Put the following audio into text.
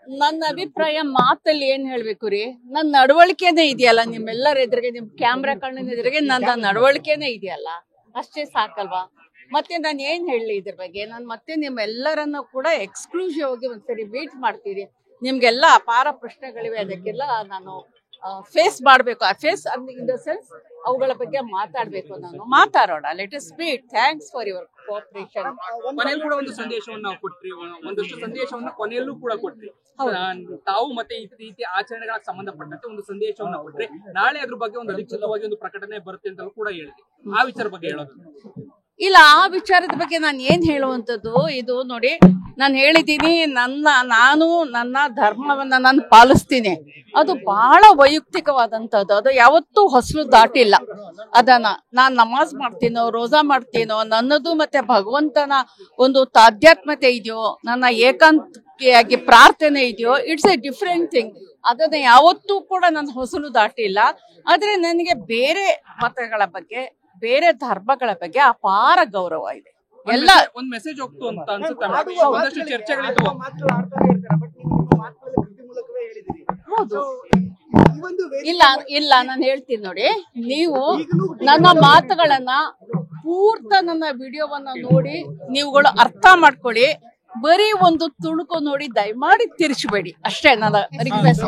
ನನ್ನ ಅಭಿಪ್ರಾಯ ಮಾತಲ್ಲಿ ಏನ್ ಹೇಳ್ಬೇಕು ರೀ, ನನ್ನ ನಡವಳಿಕೆನೇ ಇದೆಯಲ್ಲ ನಿಮ್ಮೆಲ್ಲರ ಎದುರಿಗೆ, ನಿಮ್ ಕ್ಯಾಮ್ರಾ ಕಣ್ಣಿನ ಎದುರಿಗೆ ನನ್ನ ನಡವಳಿಕೆನೇ ಇದೆಯಲ್ಲ, ಅಷ್ಟೇ ಸಾಕಲ್ವಾ? ಮತ್ತೆ ನಾನು ಏನ್ ಹೇಳಲಿ ಇದ್ರ ಬಗ್ಗೆ? ನಾನು ಮತ್ತೆ ನಿಮ್ಮೆಲ್ಲರನ್ನು ಕೂಡ ಎಕ್ಸ್ಕ್ಲೂಸಿವ್ ಆಗಿ ಒಂದ್ಸರಿ ಮೀಟ್ ಮಾಡ್ತೀನಿ. ನಿಮ್ಗೆಲ್ಲ ಅಪಾರ ಪ್ರಶ್ನೆಗಳಿವೆ, ಅದಕ್ಕೆಲ್ಲ ನಾನು ಫೇಸ್ ಮಾಡ್ಬೇಕು. ಆ ಫೇಸ್ ಇನ್ ದ ಸೆನ್ಸ್ ಅವುಗಳ ಬಗ್ಗೆ ಮಾತಾಡ್ಬೇಕು. ನಾನು ಮಾತಾಡೋಣ, let us meet. Thanks for your cooperation. ಕೊನೆಯಲ್ಲೂ ಕೂಡ ಒಂದು ಸಂದೇಶವನ್ನ ಕೊಟ್ರಿ, ಒಂದಷ್ಟು ಸಂದೇಶವನ್ನ ಕೊನೆಯಲ್ಲೂ ಕೂಡ ಕೊಟ್ರಿ. ತಾವು ಮತ್ತೆ ಈ ರೀತಿ ಆಚರಣೆಗಳಿಗೆ ಸಂಬಂಧಪಟ್ಟಂತೆ ಒಂದು ಸಂದೇಶವನ್ನ ಕೊಟ್ರೆ ನಾಳೆ ಅದ್ರ ಬಗ್ಗೆ ಒಂದು ಅಧಿಕೃತವಾಗಿ ಒಂದು ಪ್ರಕಟಣೆ ಬರುತ್ತೆ ಅಂತ ಕೂಡ ಹೇಳಿದೆ. ಆ ವಿಚಾರ ಬಗ್ಗೆ ಹೇಳೋದು ಇಲ್ಲ. ಆ ವಿಚಾರದ ಬಗ್ಗೆ ನಾನು ಏನ್ ಹೇಳುವಂಥದ್ದು, ಇದು ನೋಡಿ, ನಾನು ಹೇಳಿದ್ದೀನಿ, ನಾನು ನನ್ನ ಧರ್ಮವನ್ನ ನಾನು ಪಾಲಿಸ್ತೀನಿ. ಅದು ಬಹಳ ವೈಯಕ್ತಿಕವಾದಂಥದ್ದು. ಅದು ಯಾವತ್ತೂ ಹೊಸಲು ದಾಟಿಲ್ಲ. ಅದನ್ನ ನಾನು ನಮಾಜ್ ಮಾಡ್ತೀನೋ, ರೋಜಾ ಮಾಡ್ತೀನೋ, ನನ್ನದು ಮತ್ತೆ ಭಗವಂತನ ಒಂದು ತಾಧ್ಯಾತ್ಮತೆ ಇದೆಯೋ, ನನ್ನ ಏಕಾಂತಿಯಾಗಿ ಪ್ರಾರ್ಥನೆ ಇದೆಯೋ, ಇಟ್ಸ್ ಎ ಡಿಫ್ರೆಂಟ್ ಥಿಂಗ್. ಅದನ್ನ ಯಾವತ್ತೂ ಕೂಡ ನಾನು ಹೊಸಲು ದಾಟಿಲ್ಲ. ಆದ್ರೆ ನನಗೆ ಬೇರೆ ಮತಗಳ ಬಗ್ಗೆ, ಬೇರೆ ಧರ್ಮಗಳ ಬಗ್ಗೆ ಅಪಾರ ಗೌರವ ಇದೆ. ಎಲ್ಲ ಒಂದು ಮೆಸೇಜ್ ಹೋಗ್ತು ಅಂತ ಅನ್ಸುತ್ತೆ. ಒಂದಷ್ಟು ಚರ್ಚೆಗಳಿದ್ವು. ಹೌದು. ಇಲ್ಲ ನಾನು ಹೇಳ್ತೀನಿ ನೋಡಿ, ನೀವು ನನ್ನ ಮಾತುಗಳನ್ನ ನನ್ನ ವಿಡಿಯೋವನ್ನ ನೋಡಿ ನೀವುಗಳು ಅರ್ಥ ಮಾಡ್ಕೊಳ್ಳಿ. ಬರೀ ಒಂದು ತುಣುಕು ನೋಡಿ ದಯಮಾಡಿ ತಿರ್ಚಬೇಡಿ, ಅಷ್ಟೇ ನನ್ನ ರಿಕ್ವೆಸ್ಟ್.